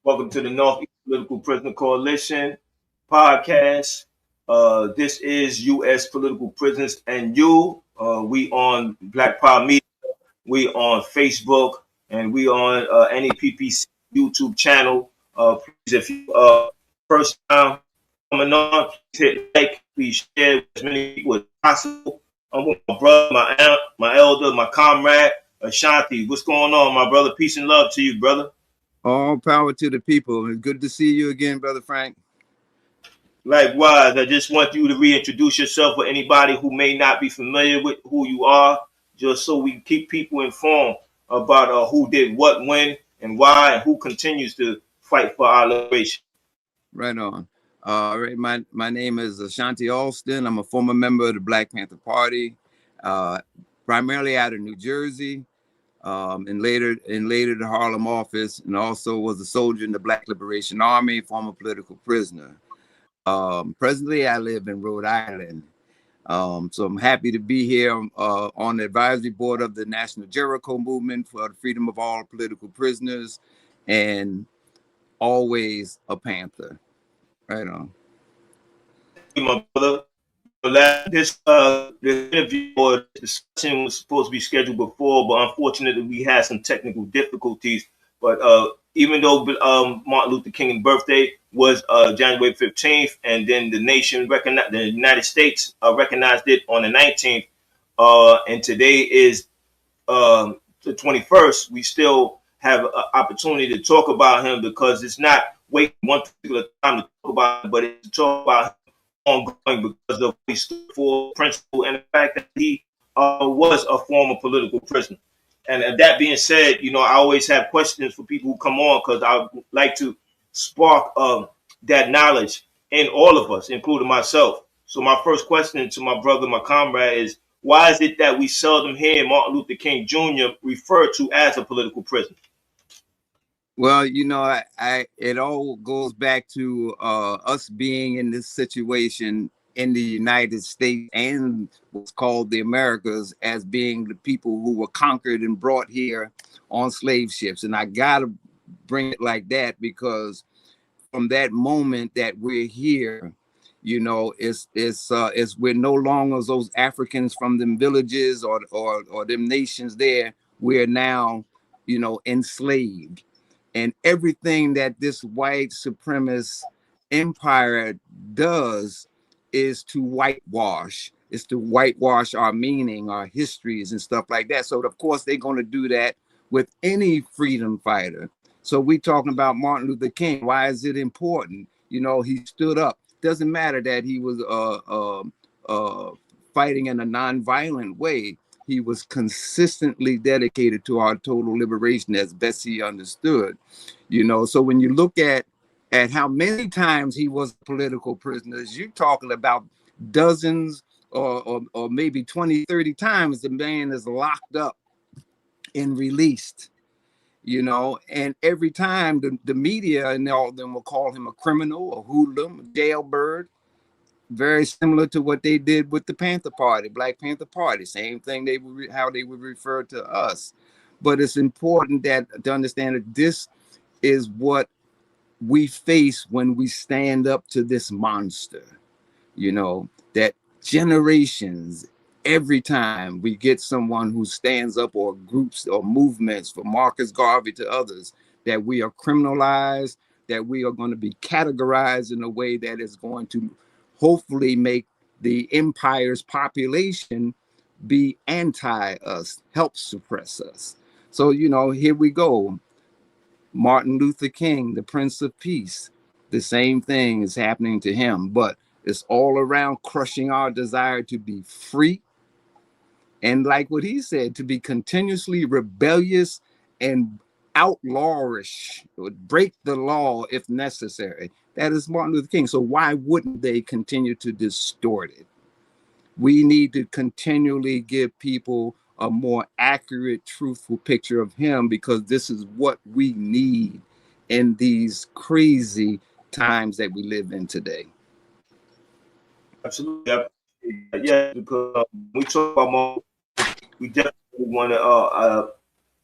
Welcome to the Northeast Political Prisoner Coalition podcast. This is U.S. Political Prisoners and You. We on Black Power Media. We on Facebook, and we on NEPPC YouTube channel. Please, if you first time coming on, please hit like, please share with as many people as possible. I'm with my brother, my aunt, my elder, my comrade, Ashanti. What's going on, my brother? Peace and love to you, brother. All power to the people. It's good to see you again, Brother Frank. Likewise, I just want you to reintroduce yourself for anybody who may not be familiar with who you are, just so we keep people informed about who did what, when, and why, and who continues to fight for our liberation. Right on. Right. My name is Ashanti Alston. I'm a former member of the Black Panther Party, primarily out of New Jersey, and later the Harlem office, and also was a soldier in the Black Liberation Army, former political prisoner. Presently, I live in Rhode Island. So I'm happy to be here on the advisory board of the National Jericho Movement for the freedom of all political prisoners, and always a Panther. Right on. My brother, this interview or discussion was supposed to be scheduled before, but unfortunately we had some technical difficulties. But even though Martin Luther King's birthday was January 15th, and then the nation recognized, the United States recognized it on the 19th, and today is the 21st, we still have an opportunity to talk about him, because it's not waiting one particular time to talk about him, but it's to talk about him ongoing, because of what he stood for, principle, and the fact that he was a former political prisoner. And that being said, I always have questions for people who come on, because I like to spark that knowledge in all of us, including myself. So my first question to my brother, my comrade, is why is it that we seldom hear Martin Luther King Jr. referred to as a political prisoner? Well, it all goes back to us being in this situation in the United States and what's called the Americas, as being the people who were conquered and brought here on slave ships. And I gotta bring it like that, because from that moment that we're here, it's we're no longer those Africans from them villages or them nations there. We're now, enslaved. And everything that this white supremacist empire does is to whitewash. It's to whitewash our meaning, our histories, and stuff like that. So of course they're going to do that with any freedom fighter. So we talking about Martin Luther King. Why is it important? He stood up. Doesn't matter that he was fighting in a nonviolent way. He was consistently dedicated to our total liberation as best he understood. So when you look at how many times he was political prisoners, you're talking about dozens or maybe 20, 30 times the man is locked up and released. And every time the media and all of them will call him a criminal, a hoodlum, a jailbird. Very similar to what they did with the Panther Party, Black Panther Party. Same thing, how they would refer to us. But it's important to understand that this is what we face when we stand up to this monster. That generations, every time we get someone who stands up, or groups or movements, for Marcus Garvey to others, that we are criminalized, that we are going to be categorized in a way that is going to hopefully make the empire's population be anti us, help suppress us. So, here we go. Martin Luther King, the Prince of Peace, the same thing is happening to him, but it's all around crushing our desire to be free. And like what he said, to be continuously rebellious and outlawish, break the law if necessary. That is Martin Luther King. So why wouldn't they continue to distort it? We need to continually give people a more accurate, truthful picture of him, because this is what we need in these crazy times that we live in today. Absolutely. Yeah, because we talk about Martin, we definitely want to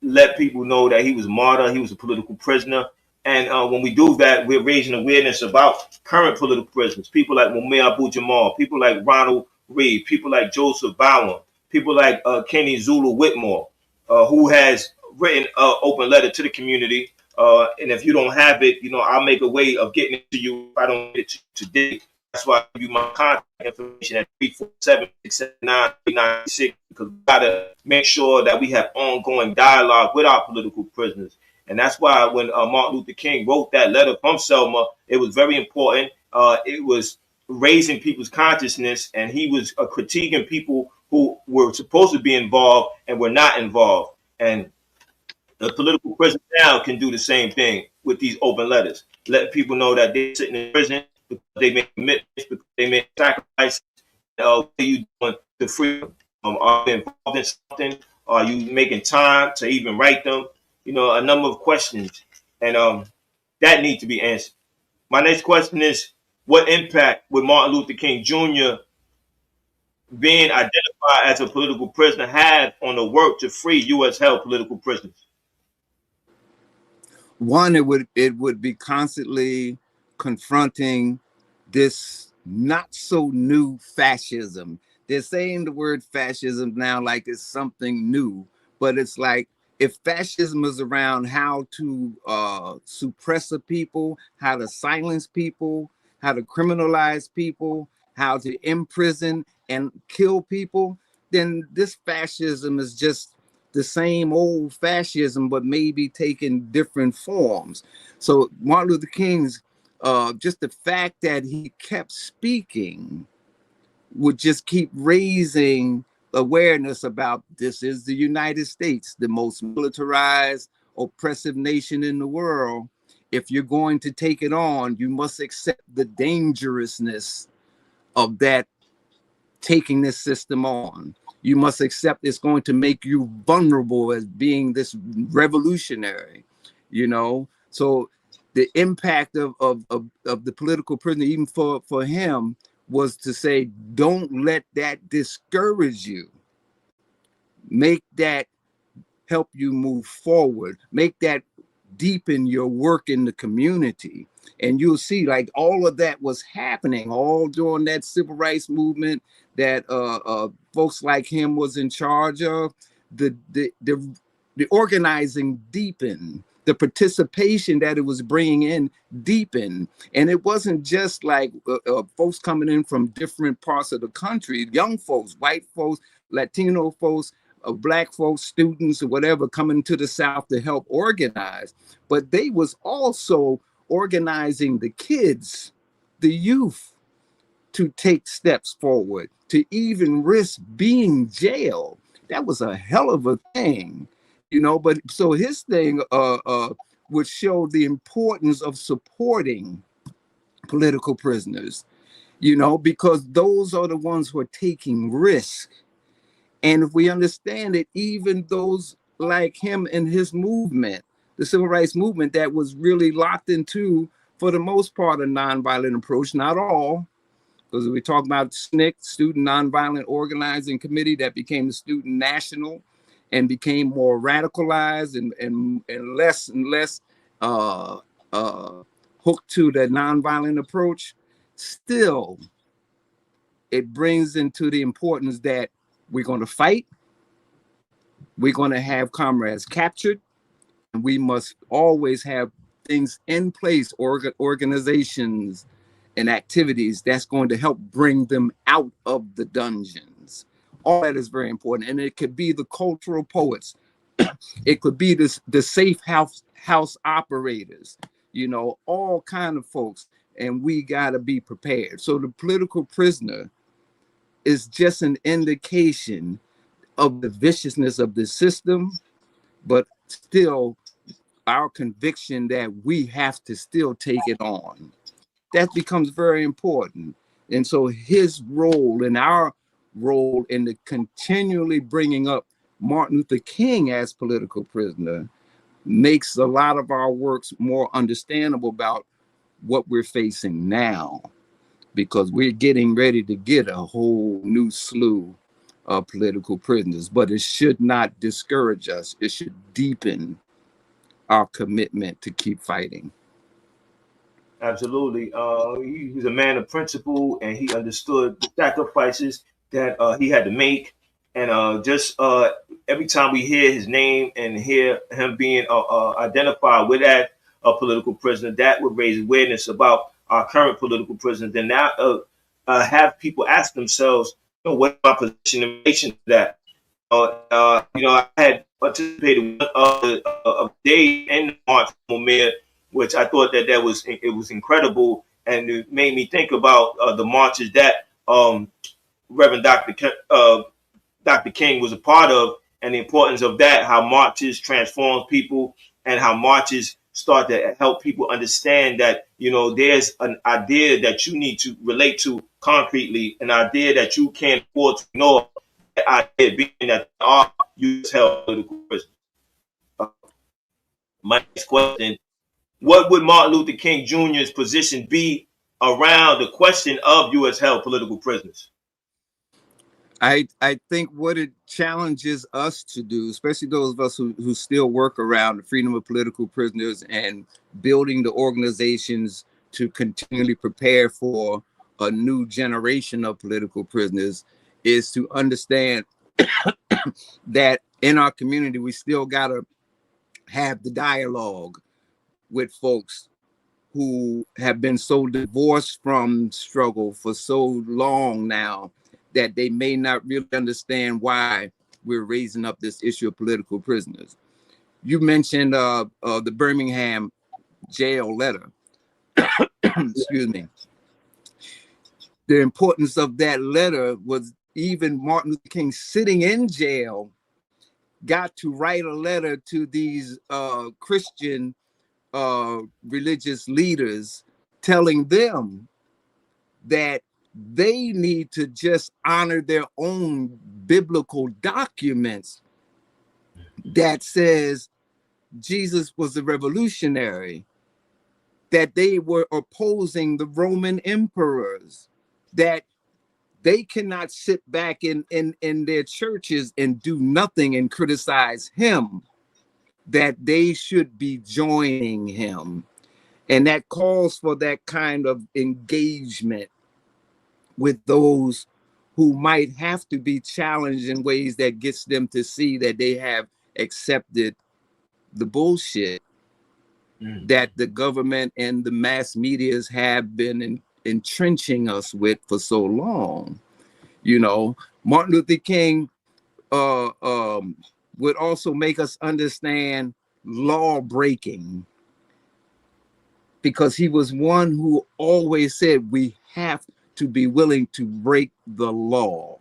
let people know that he was a martyr, he was a political prisoner, And when we do that, we're raising awareness about current political prisoners, people like Mumia Abu-Jamal, people like Ronald Reed, people like Joseph Bowen, people like Kenny Zulu Whitmore, who has written an open letter to the community. And if you don't have it, I'll make a way of getting it to you if I don't get it to you today. That's why I give you my contact information at 347-679-396, because we got to make sure that we have ongoing dialogue with our political prisoners. And that's why when Martin Luther King wrote that letter from Selma, it was very important. It was raising people's consciousness, and he was critiquing people who were supposed to be involved and were not involved. And the political prison now can do the same thing with these open letters, letting people know that they're sitting in prison because they made commitments, because they made sacrifices. What are you doing to freedom? Are you involved in something? Are you making time to even write them? A number of questions, and that need to be answered. My next question is, what impact would Martin Luther King Jr. being identified as a political prisoner have on the work to free U.S. held political prisoners? One, it would be constantly confronting this not so new fascism. They're saying the word fascism now like it's something new, but it's like, if fascism is around how to suppress a people, how to silence people, how to criminalize people, how to imprison and kill people, then this fascism is just the same old fascism, but maybe taking different forms. So Martin Luther King's, just the fact that he kept speaking would just keep raising awareness about, this is the United States, the most militarized, oppressive nation in the world. If you're going to take it on, you must accept the dangerousness of that, taking this system on. You must accept it's going to make you vulnerable as being this revolutionary, So the impact of the political prisoner, even for him, was to say, don't let that discourage you. Make that help you move forward. Make that deepen your work in the community. And you'll see, like, all of that was happening all during that civil rights movement that folks like him was in charge of. The organizing deepened. The participation that it was bringing in deepened. And it wasn't just like folks coming in from different parts of the country, young folks, white folks, Latino folks, Black folks, students, or whatever, coming to the South to help organize. But they was also organizing the kids, the youth, to take steps forward, to even risk being jailed. That was a hell of a thing. But so his thing would show the importance of supporting political prisoners, because those are the ones who are taking risk. And if we understand it, even those like him and his movement, the civil rights movement, that was really locked into, for the most part, a nonviolent approach, not all, because we talk about SNCC, Student Nonviolent Organizing Committee, that became the Student National, and became more radicalized and less and less hooked to the nonviolent approach. Still, it brings into the importance that we're going to fight, we're going to have comrades captured, and we must always have things in place, organizations and activities that's going to help bring them out of the dungeons. All that is very important. And it could be the cultural poets. It could be the safe house operators, all kind of folks. And we got to be prepared. So the political prisoner is just an indication of the viciousness of the system, but still our conviction that we have to still take it on. That becomes very important. And so his role and our role in the continually bringing up Martin Luther King as political prisoner makes a lot of our works more understandable about what we're facing now, because we're getting ready to get a whole new slew of political prisoners. But it should not discourage us. It should deepen our commitment to keep fighting. Absolutely. He was a man of principle, and he understood the sacrifices that he had to make. And just every time we hear his name and hear him being identified with that political prisoner, that would raise awareness about our current political prisoners. And now have people ask themselves, what's my position in relation to that? I had participated in one of the days in the March for Mayor, which I thought that was incredible, and it made me think about the marches that Reverend Dr. King was a part of, and the importance of that, how marches transform people, and how marches start to help people understand that, there's an idea that you need to relate to concretely, an idea that you can't afford to ignore, the idea being that there are U.S. held political prisoners. My next question: what would Martin Luther King Jr.'s position be around the question of U.S. held political prisoners? I think what it challenges us to do, especially those of us who still work around the freedom of political prisoners and building the organizations to continually prepare for a new generation of political prisoners, is to understand that in our community, we still got to have the dialogue with folks who have been so divorced from struggle for so long now that they may not really understand why we're raising up this issue of political prisoners. You mentioned the Birmingham jail letter. Excuse me. The importance of that letter was even Martin Luther King sitting in jail got to write a letter to these Christian religious leaders telling them that they need to just honor their own biblical documents that says Jesus was a revolutionary, that they were opposing the Roman emperors, that they cannot sit back in their churches and do nothing and criticize him, that they should be joining him. And that calls for that kind of engagement with those who might have to be challenged in ways that gets them to see that they have accepted the bullshit that the government and the mass medias have been entrenching us with for so long. Martin Luther King would also make us understand law breaking, because he was one who always said we have to be willing to break the law.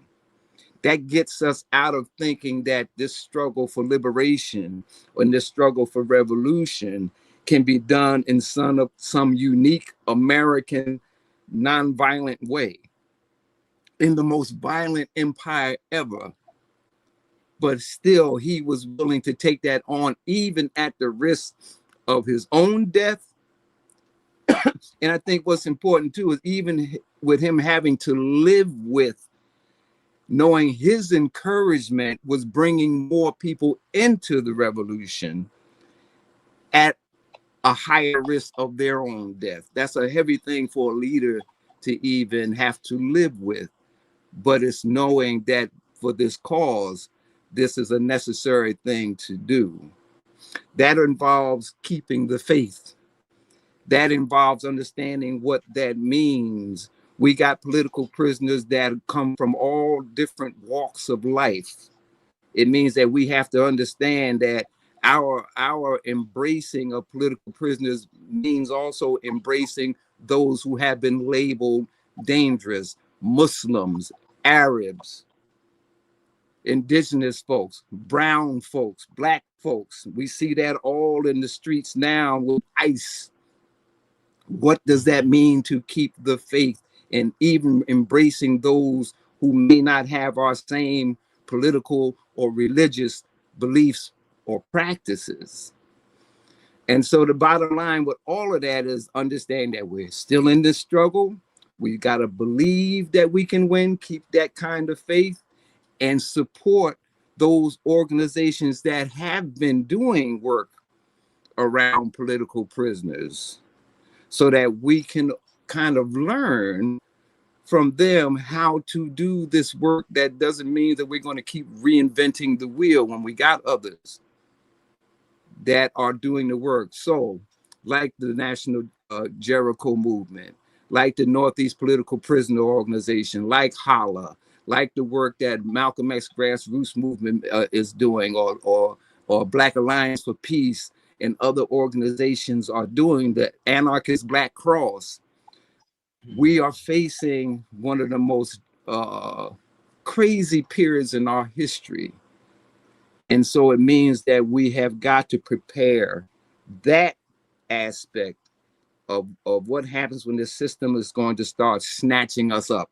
That gets us out of thinking that this struggle for liberation and this struggle for revolution can be done in some unique American nonviolent way in the most violent empire ever. But still, he was willing to take that on, even at the risk of his own death. And I think what's important too is even with him having to live with knowing his encouragement was bringing more people into the revolution at a higher risk of their own death. That's a heavy thing for a leader to even have to live with. But it's knowing that for this cause, this is a necessary thing to do. That involves keeping the faith. That involves understanding what that means. We got political prisoners that come from all different walks of life. It means that we have to understand that our embracing of political prisoners means also embracing those who have been labeled dangerous: Muslims, Arabs, indigenous folks, brown folks, black folks. We see that all in the streets now with ICE. What does that mean to keep the faith, and even embracing those who may not have our same political or religious beliefs or practices? And so the bottom line with all of that is understand that we're still in this struggle. We got to believe that we can win, keep that kind of faith, and support those organizations that have been doing work around political prisoners so that we can kind of learn from them how to do this work. That doesn't mean that we're going to keep reinventing the wheel when we got others that are doing the work. So, like the National Jericho Movement, like the Northeast Political Prisoner Organization, like HOLLA, like the work that Malcolm X Grassroots Movement is doing, or Black Alliance for Peace and other organizations are doing, the Anarchist Black Cross. We are facing one of the most crazy periods in our history. And so it means that we have got to prepare that aspect of what happens when the system is going to start snatching us up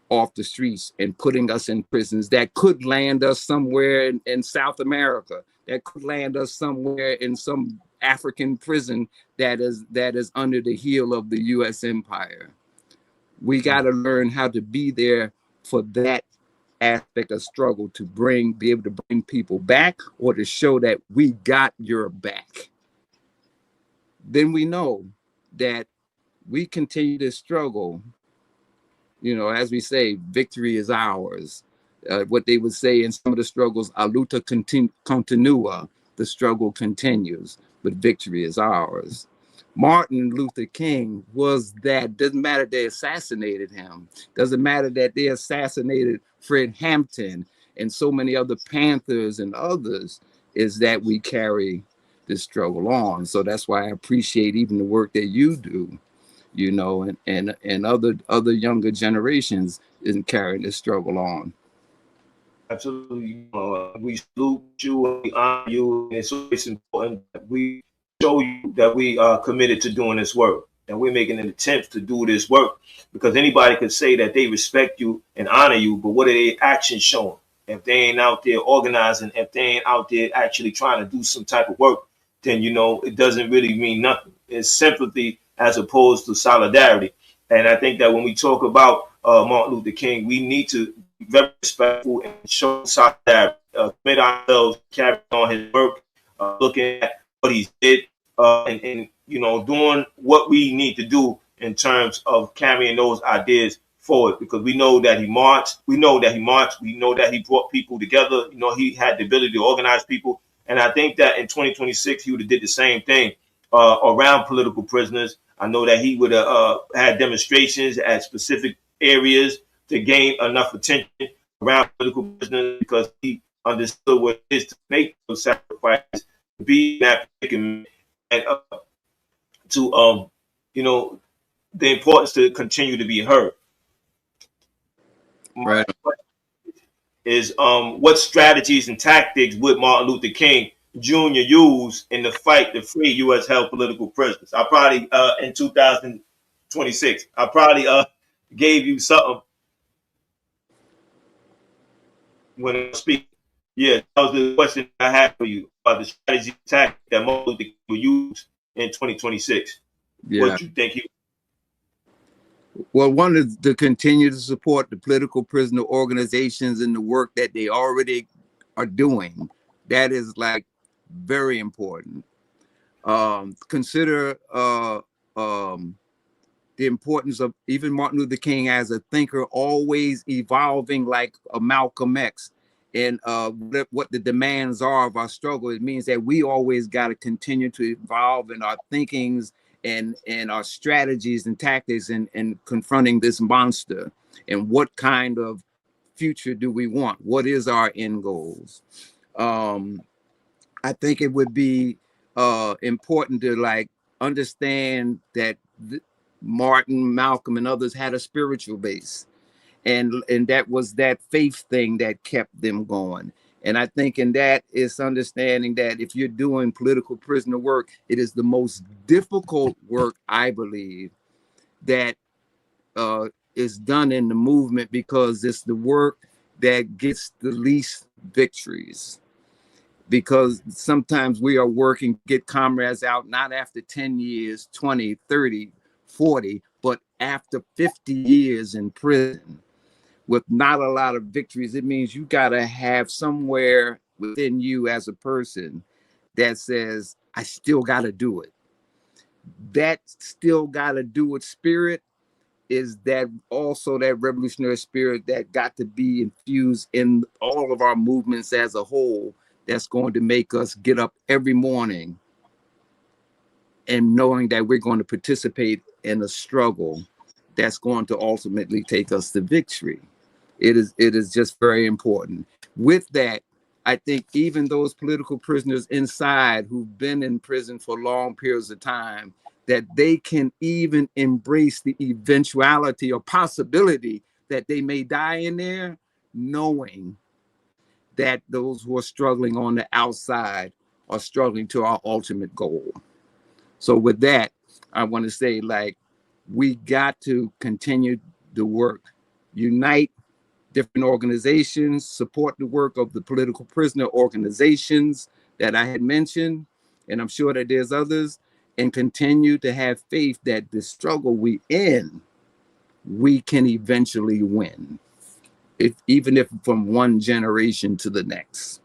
off the streets and putting us in prisons that could land us somewhere in South America, that could land us somewhere in some African prison that is under the heel of the US empire. We got to learn how to be there for that aspect of struggle, to be able to bring people back, or to show that we got your back. Then we know that we continue to struggle. You know, as we say, victory is ours. What they would say in some of the struggles, a luta continua, the struggle continues, but victory is ours. Martin Luther King was that. Doesn't matter they assassinated him. Doesn't matter that they assassinated Fred Hampton and so many other Panthers and others, is that we carry this struggle on. So that's why I appreciate even the work that you do, you know, and other younger generations in carrying this struggle on. Absolutely. We salute you and we honor you. And it's always important that we show you that we are committed to doing this work, and we're making an attempt to do this work, because anybody could say that they respect you and honor you, but what are their actions showing? If they ain't out there organizing, if they ain't out there actually trying to do some type of work, then, you know, it doesn't really mean nothing. It's sympathy as opposed to solidarity. And I think that when we talk about Martin Luther King, we need to be very respectful and show solidarity, commit ourselves, carry on his work, looking at what he did, and you know, doing what we need to do in terms of carrying those ideas forward, because we know that he marched, we know that he brought people together, you know, he had the ability to organize people. And I think that in 2026 he would have did the same thing around political prisoners. I know that he would have had demonstrations at specific areas to gain enough attention around political prisoners, because he understood what it is to make those sacrifices, to be in that predicament, and to you know, the importance to continue to be heard. Right. Is what strategies and tactics would Martin Luther King Jr. use in the fight to free U.S. held political prisoners? I probably in 2026, I probably gave you something when I speak. Yeah, that was the question I had for you about the strategy and tactics that Martin Luther King will use in 2026. Yeah. What you think he? Well, one is to continue to support the political prisoner organizations and the work that they already are doing. That is like very important. Consider the importance of even Martin Luther King as a thinker, always evolving like a Malcolm X, and what the demands are of our struggle. It means that we always got to continue to evolve in our thinkings and our strategies and tactics in confronting this monster. And what kind of future do we want? What is our end goals? I think it would be important to like understand that Martin, Malcolm, and others had a spiritual base, and that was that faith thing that kept them going. And I think in that is understanding that if you're doing political prisoner work, it is the most difficult work, I believe, that is done in the movement, because it's the work that gets the least victories. Because sometimes we are working, get comrades out, not after 10 years, 20, 30, 40, but after 50 years in prison with not a lot of victories. It means you got to have somewhere within you as a person that says, I still got to do it. That still got to do it spirit is that also that revolutionary spirit that got to be infused in all of our movements as a whole, that's going to make us get up every morning and knowing that we're going to participate in a struggle that's going to ultimately take us to victory. It is just very important. With that, I think even those political prisoners inside who've been in prison for long periods of time, that they can even embrace the eventuality or possibility that they may die in there, knowing that those who are struggling on the outside are struggling to our ultimate goal. So with that, I want to say, like, we got to continue the work, unite different organizations, support the work of the political prisoner organizations that I had mentioned, and I'm sure that there's others, and continue to have faith that the struggle we in, we can eventually win, even if from one generation to the next.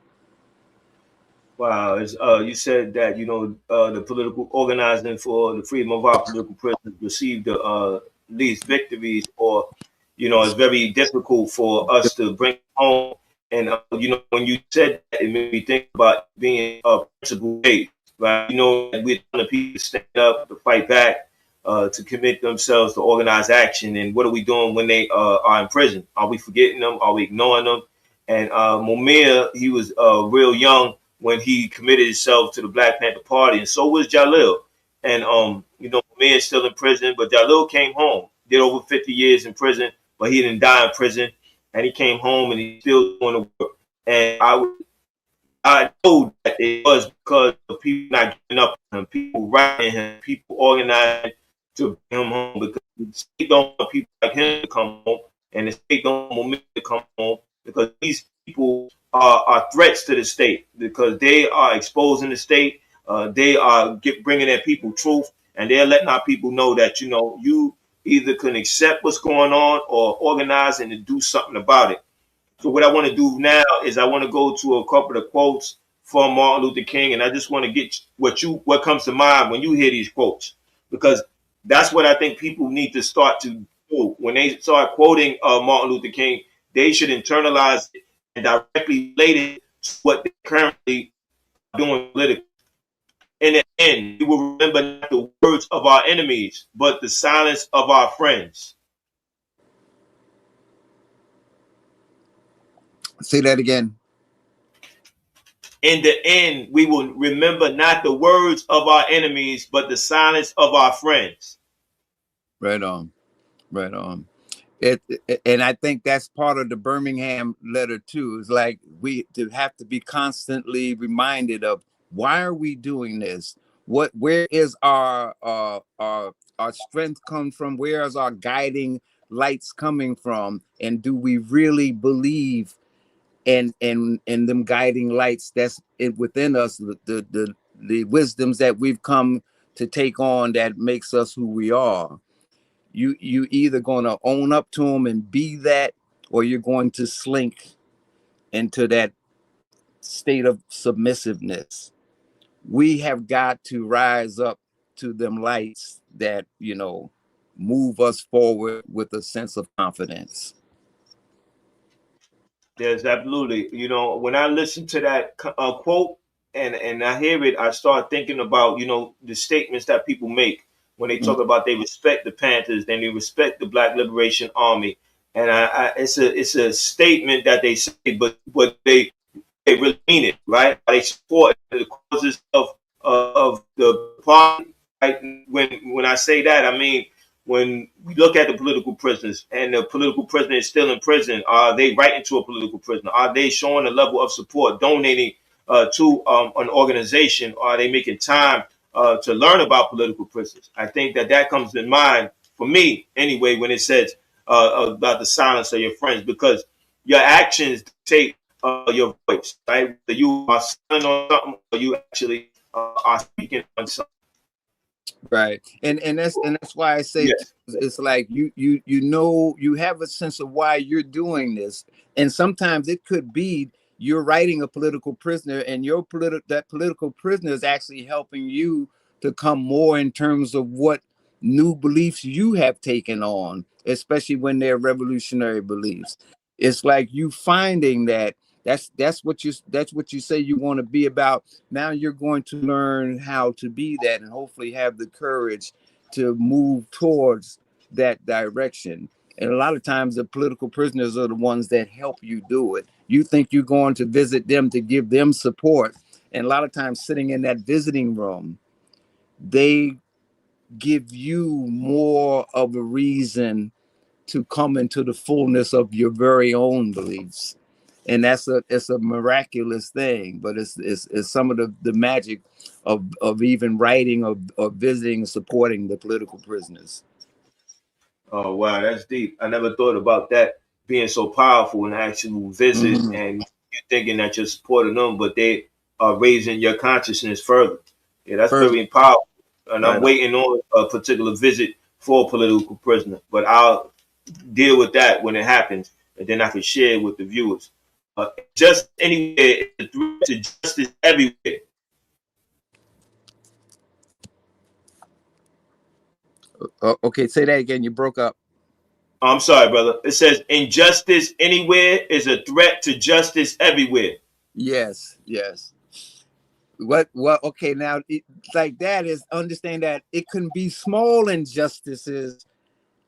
Wow, you said that the political organizing for the freedom of our political prisoners received the least victories, or it's very difficult for us to bring home. And when you said that, it made me think about being a principle based, right? We're the people to stand up, to fight back, to commit themselves to organized action. And what are we doing when they are in prison? Are we forgetting them? Are we ignoring them? And Mumia, he was real young when he committed himself to the Black Panther Party, and so was Jalil. And Mumia is still in prison, but Jalil came home, did over 50 years in prison, but he didn't die in prison, and he came home and he's still doing the work. And I know that it was because of people not giving up on him, people writing him, people organizing to bring him home, because the state don't want people like him to come home, and the state don't want me to come home, because these people are threats to the state, because they are exposing the state. They are bringing their people truth, and they're letting our people know that you either can accept what's going on or organize and do something about it. So what I want to do now is I want to go to a couple of quotes from Martin Luther King, and I just want to get what comes to mind when you hear these quotes, because that's what I think people need to start to do. When they start quoting Martin Luther King, they should internalize it and directly relate it to what they're currently doing politically. In the end, we will remember not the words of our enemies, but the silence of our friends. Say that again. In the end, we will remember not the words of our enemies, but the silence of our friends. Right on. Right on. And I think that's part of the Birmingham letter too. It's like we have to be constantly reminded of, why are we doing this? Where is our strength come from? Where is our guiding lights coming from? And do we really believe in them guiding lights that's within us, the wisdoms that we've come to take on that makes us who we are? You either going to own up to them and be that, or you're going to slink into that state of submissiveness. We have got to rise up to them lights that move us forward with a sense of confidence. Yes, absolutely. When I listen to that quote and I hear it, I start thinking about the statements that people make when they talk about they respect the Panthers, then they respect the Black Liberation Army, and it's a statement that they say, but they really mean it, right? They support the causes of the party. Right? When I say that, I mean, when we look at the political prisoners and the political prisoner is still in prison, are they writing to a political prisoner? Are they showing a level of support, donating to an organization? Are they making time to learn about political prisoners? I think that comes in mind for me anyway when it says about the silence of your friends, because your actions take your voice, right? Whether you are silent on something or you actually are speaking on something. Right, and that's why I say, yes, it's like you have a sense of why you're doing this, and sometimes it could be you're writing a political prisoner, and that political prisoner is actually helping you to come more in terms of what new beliefs you have taken on, especially when they're revolutionary beliefs. It's like you finding that that's what you say you want to be about. Now you're going to learn how to be that, and hopefully have the courage to move towards that direction. And a lot of times the political prisoners are the ones that help you do it. You think you're going to visit them to give them support, and a lot of times sitting in that visiting room, they give you more of a reason to come into the fullness of your very own beliefs. And it's a miraculous thing, but it's some of the magic of even writing, of visiting, supporting the political prisoners. Oh wow, that's deep. I never thought about that being so powerful, an actual visit, Mhm. and you thinking that you're supporting them, but they are raising your consciousness further. Yeah, that's Further, very powerful. And I'm right? waiting on a particular visit for a political prisoner, but I'll deal with that when it happens, and then I can share it with the viewers. Just anywhere, it's a threat to justice everywhere. Okay, say that again. You broke up. I'm sorry, brother. It says injustice anywhere is a threat to justice everywhere. Yes, yes. Okay, now like that is understand that it can be small injustices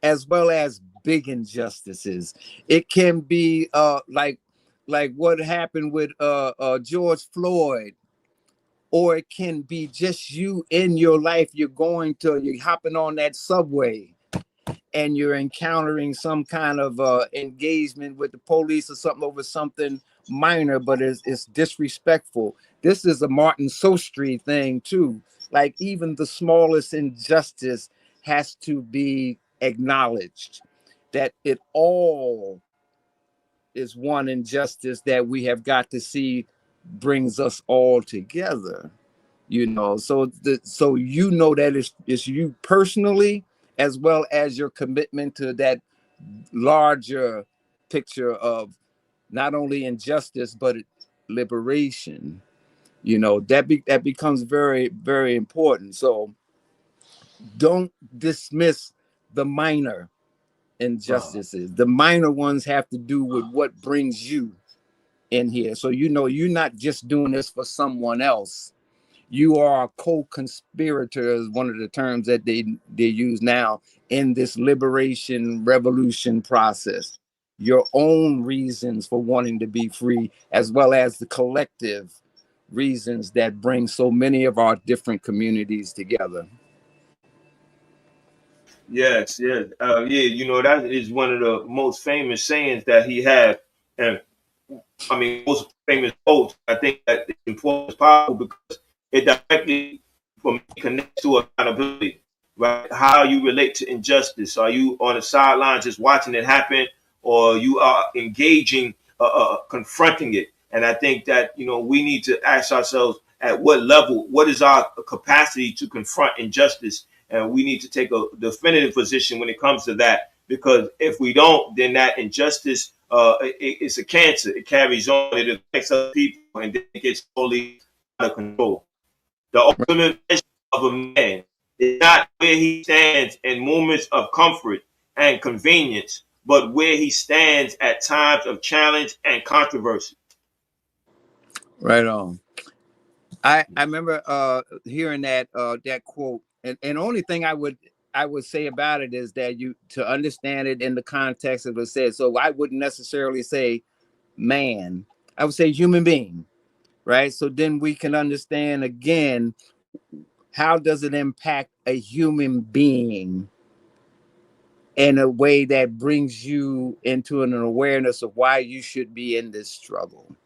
as well as big injustices. It can be like what happened with George Floyd, or it can be just you in your life. You're hopping on that subway and you're encountering some kind of engagement with the police or something over something minor, but it's disrespectful. This is a Martin Sostre thing too. Like even the smallest injustice has to be acknowledged, that it all is one injustice that we have got to see brings us all together. So you know that it's you personally, as well as your commitment to that larger picture of not only injustice but liberation. That becomes very, very important. So don't dismiss the minor injustices. The minor ones have to do with what brings you in here. So you're not just doing this for someone else. You are a co-conspirator, is one of the terms that they use now in this liberation revolution process. Your own reasons for wanting to be free, as well as the collective reasons that bring so many of our different communities together. Yes, yes, yeah. That is one of the most famous sayings that he had, and I mean, most famous quotes. I think that it's important, it's powerful because it directly, for me, connects to accountability. Right? How you relate to injustice. Are you on the sidelines just watching it happen, or you are engaging, confronting it? And I think that we need to ask ourselves at what level, what is our capacity to confront injustice, and we need to take a definitive position when it comes to that. Because if we don't, then that injustice, it's a cancer. It carries on. It affects other people, and then it gets totally out of control. The ultimate measure of a man is not where he stands in moments of comfort and convenience, but where he stands at times of challenge and controversy. Right on. I remember hearing that quote, and the only thing I would say about it is that you to understand it in the context of it said. So I wouldn't necessarily say man. I would say human being, right? So then we can understand again, how does it impact a human being in a way that brings you into an awareness of why you should be in this struggle.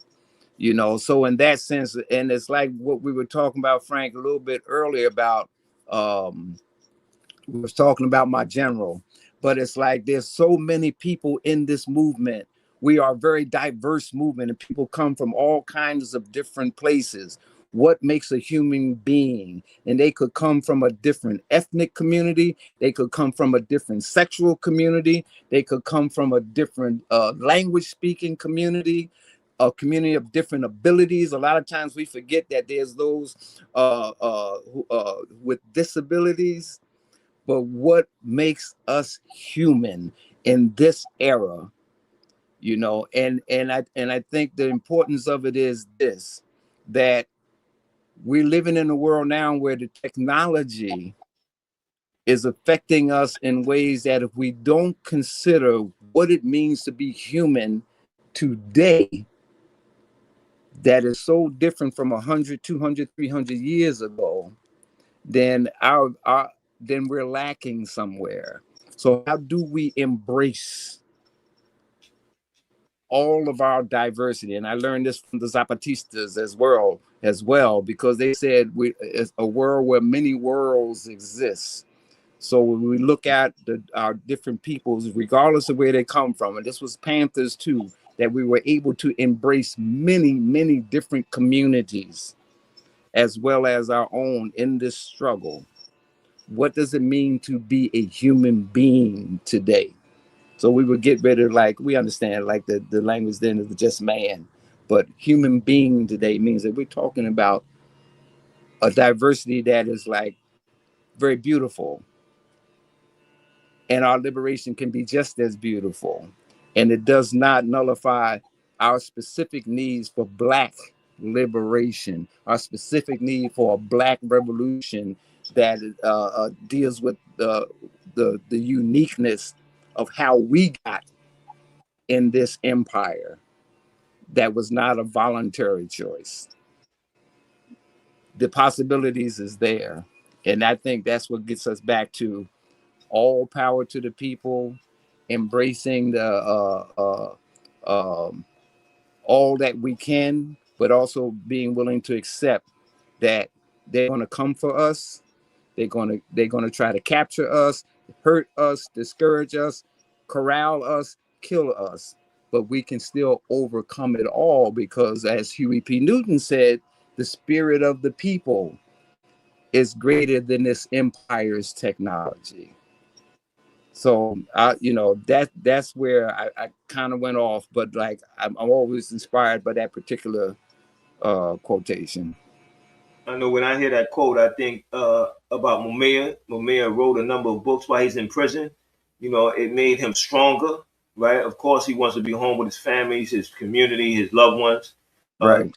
So in that sense, and it's like what we were talking about, Frank, a little bit earlier about we was talking about my general, but it's like there's so many people in this movement. We are a very diverse movement, and people come from all kinds of different places. What makes a human being? And they could come from a different ethnic community, they could come from a different sexual community, they could come from a different language speaking community. a community of different abilities. A lot of times we forget that there's those with disabilities. But what makes us human in this era, you know, and I think the importance of it is this, that we're living in a world now where the technology is affecting us in ways that if we don't consider what it means to be human today, that is so different from 100, 200, 300 years ago, then then we're lacking somewhere. So how do we embrace all of our diversity? And I learned this from the Zapatistas as well, because they said it's a world where many worlds exist. So when we look at our different peoples, regardless of where they come from, and this was Panthers too, that we were able to embrace many, many different communities as well as our own in this struggle. What does it mean to be a human being today? So we would get rid of, like, we understand like the language then is just man, but human being today means that we're talking about a diversity that is like very beautiful. And our liberation can be just as beautiful. And it does not nullify our specific needs for Black liberation, our specific need for a Black revolution that deals with the uniqueness of how we got in this empire that was not a voluntary choice. The possibilities is there. And I think that's what gets us back to all power to the people, embracing the all that we can, but also being willing to accept that they're going to come for us. They're going to try to capture us, hurt us, discourage us, corral us, kill us. But we can still overcome it all because, as Huey P. Newton said, the spirit of the people is greater than this empire's technology. So that's where I kind of went off, but like I'm always inspired by that particular quotation. I know when I hear that quote, I think about Mumia. Mumia wrote a number of books while he's in prison. You know, it made him stronger, right? Of course, he wants to be home with his family, his community, his loved ones. Right.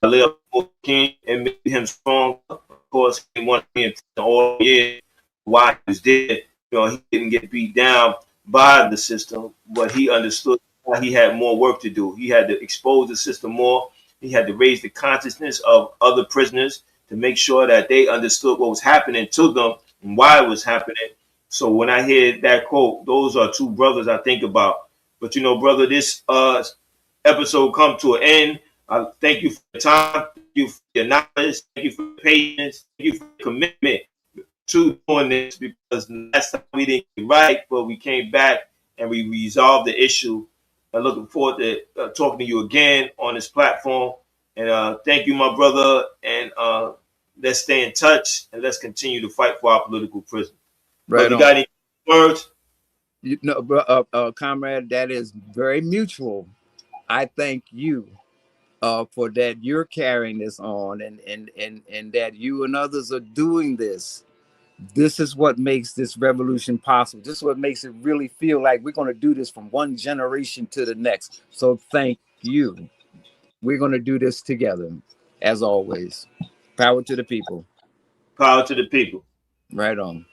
King, and made him strong. Of course, he wanted to be in prison all year while he was dead. You know, he didn't get beat down by the system, but he understood why he had more work to do. He had to expose the system more. He had to raise the consciousness of other prisoners to make sure that they understood what was happening to them and why it was happening. So when I hear that quote, those are two brothers I think about. But you know, brother, this episode come to an end. Thank you for your time. Thank you for your knowledge. Thank you for your patience. Thank you for your commitment to doing this, because last time we didn't get right, but we came back and we resolved the issue. I'm looking forward to talking to you again on this platform. And thank you, my brother. And let's stay in touch and let's continue to fight for our political prisoners. Right. You got any words? Comrade, that is very mutual. I thank you for that you're carrying this on and that you and others are doing this. This is what makes this revolution possible. This is what makes it really feel like we're going to do this from one generation to the next. So thank you. We're going to do this together, as always. Power to the people. Power to the people. Right on.